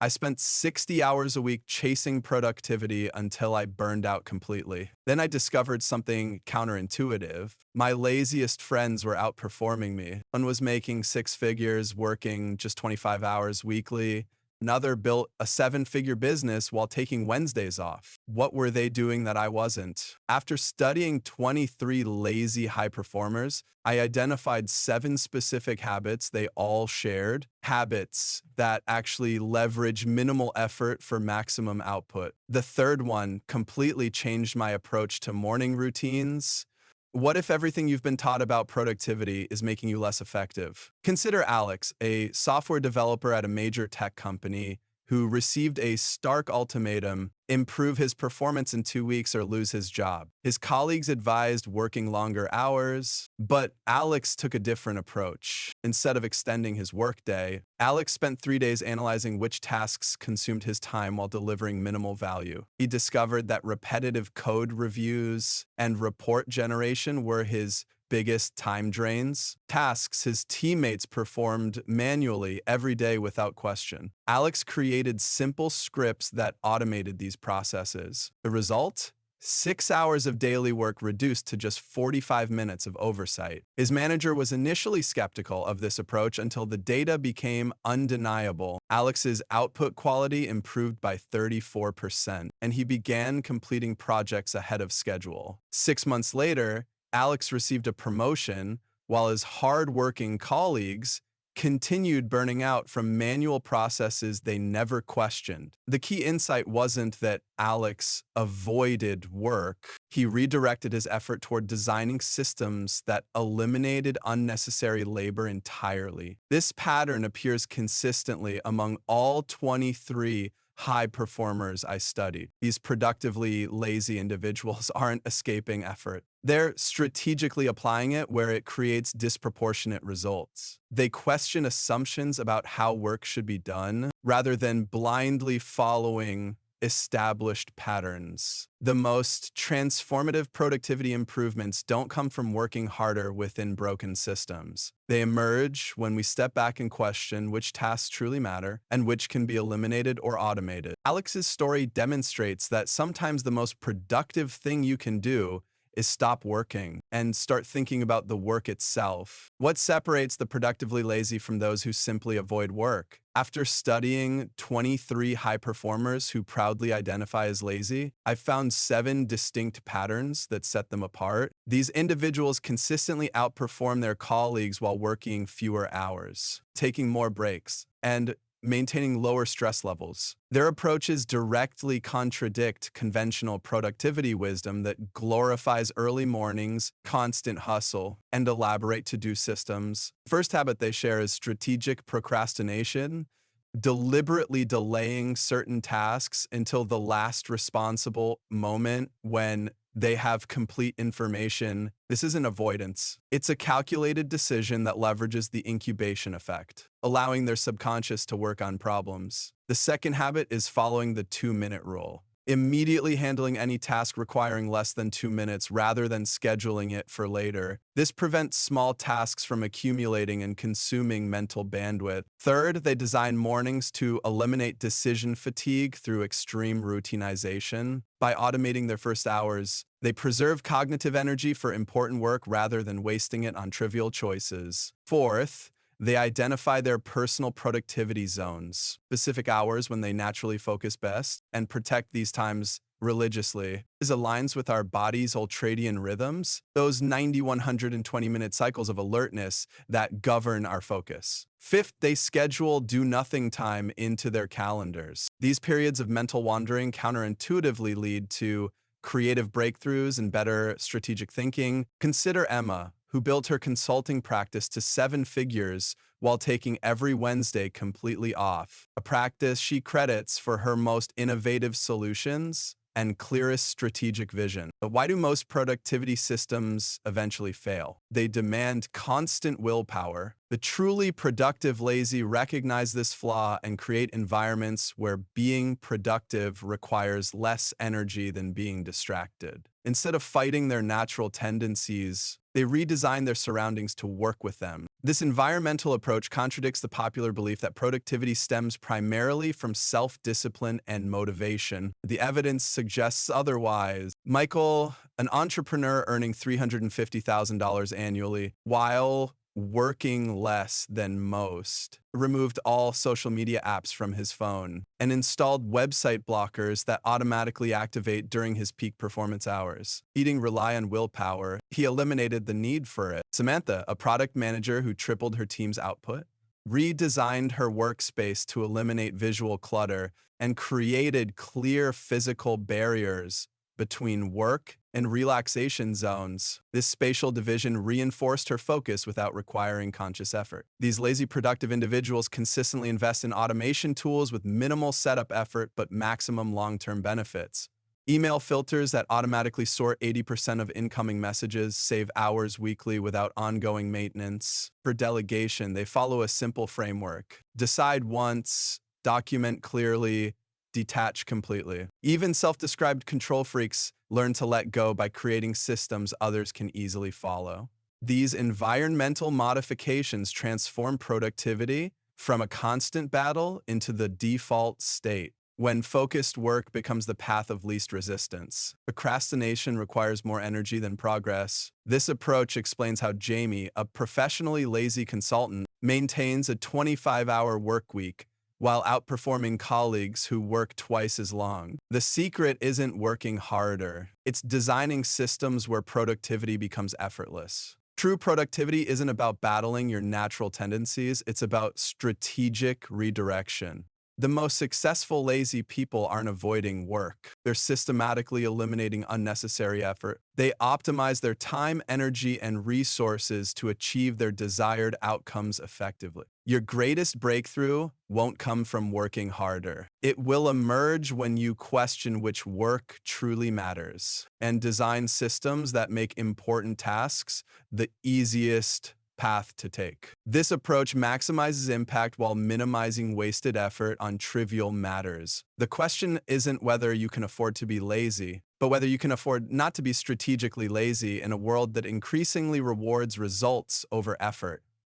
I spent 60 hours a week chasing productivity until I burned out completely. Then I discovered something counterintuitive. My laziest friends were outperforming me. One was making six figures, working just 25 hours weekly. Another built a seven-figure business while taking Wednesdays off. What were they doing that I wasn't? After studying 23 lazy high performers, I identified 7 specific habits they all shared, habits that actually leverage minimal effort for maximum output. The third one completely changed my approach to morning routines. What if everything you've been taught about productivity is making you less effective? Consider Alex, a software developer at a major tech company who received a stark ultimatum: improve his performance in 2 weeks or lose his job. His colleagues advised working longer hours, but Alex took a different approach. Instead of extending his workday, Alex spent 3 days analyzing which tasks consumed his time while delivering minimal value. He discovered that repetitive code reviews and report generation were his biggest time drains, tasks his teammates performed manually every day without question. Alex created simple scripts that automated these processes. The result? 6 hours of daily work reduced to just 45 minutes of oversight. His manager was initially skeptical of this approach until the data became undeniable. Alex's output quality improved by 34%, and he began completing projects ahead of schedule. 6 months later, Alex received a promotion while his hard-working colleagues continued burning out from manual processes they never questioned. The key insight wasn't that Alex avoided work. He redirected his effort toward designing systems that eliminated unnecessary labor entirely. This pattern appears consistently among all 23 high performers I studied. These productively lazy individuals aren't escaping effort. They're strategically applying it where it creates disproportionate results. They question assumptions about how work should be done rather than blindly following established patterns. The most transformative productivity improvements don't come from working harder within broken systems. They emerge when we step back and question which tasks truly matter and which can be eliminated or automated. Alex's story demonstrates that sometimes the most productive thing you can do is stop working and start thinking about the work itself. What separates the productively lazy from those who simply avoid work? After studying 23 high performers who proudly identify as lazy, I found 7 distinct patterns that set them apart. These individuals consistently outperform their colleagues while working fewer hours, taking more breaks, and maintaining lower stress levels. Their approaches directly contradict conventional productivity wisdom that glorifies early mornings, constant hustle, and elaborate to-do systems. First habit they share is strategic procrastination, deliberately delaying certain tasks until the last responsible moment when they have complete information. This isn't avoidance. It's a calculated decision that leverages the incubation effect, allowing their subconscious to work on problems. The second habit is following the 2-minute rule. Immediately handling any task requiring less than 2 minutes rather than scheduling it for later. This prevents small tasks from accumulating and consuming mental bandwidth. Third, they design mornings to eliminate decision fatigue through extreme routinization. By automating their first hours, they preserve cognitive energy for important work rather than wasting it on trivial choices. Fourth, they identify their personal productivity zones, specific hours when they naturally focus best, and protect these times religiously. This aligns with our body's ultradian rhythms, those 90, 120-minute cycles of alertness that govern our focus. Fifth, they schedule do-nothing time into their calendars. These periods of mental wandering counterintuitively lead to creative breakthroughs and better strategic thinking. Consider Emma, who built her consulting practice to 7 figures while taking every Wednesday completely off, a practice she credits for her most innovative solutions and clearest strategic vision. But why do most productivity systems eventually fail? They demand constant willpower. The truly productive lazy recognize this flaw and create environments where being productive requires less energy than being distracted. Instead of fighting their natural tendencies, they redesign their surroundings to work with them. This environmental approach contradicts the popular belief that productivity stems primarily from self-discipline and motivation. The evidence suggests otherwise. Michael, an entrepreneur earning $350,000 annually, while working less than most, removed all social media apps from his phone and installed website blockers that automatically activate during his peak performance hours. Eating rely on willpower. He eliminated the need for it. Samantha, a product manager who tripled her team's output, redesigned her workspace to eliminate visual clutter and created clear physical barriers between work and relaxation zones. This spatial division reinforced her focus without requiring conscious effort. These lazy, productive individuals consistently invest in automation tools with minimal setup effort but maximum long-term benefits. Email filters that automatically sort 80% of incoming messages save hours weekly without ongoing maintenance. For delegation, they follow a simple framework. Decide once, document clearly, detach completely. Even self-described control freaks learn to let go by creating systems others can easily follow. These environmental modifications transform productivity from a constant battle into the default state. When focused work becomes the path of least resistance. Procrastination requires more energy than progress. This approach explains how Jamie, a professionally lazy consultant, maintains a 25-hour work week while outperforming colleagues who work twice as long. The secret isn't working harder. It's designing systems where productivity becomes effortless. True productivity isn't about battling your natural tendencies, it's about strategic redirection. The most successful lazy people aren't avoiding work. They're systematically eliminating unnecessary effort. They optimize their time, energy, and resources to achieve their desired outcomes effectively. Your greatest breakthrough won't come from working harder. It will emerge when you question which work truly matters and design systems that make important tasks the easiest path to take. This approach maximizes impact while minimizing wasted effort on trivial matters. The question isn't whether you can afford to be lazy, but whether you can afford not to be strategically lazy in a world that increasingly rewards results over effort.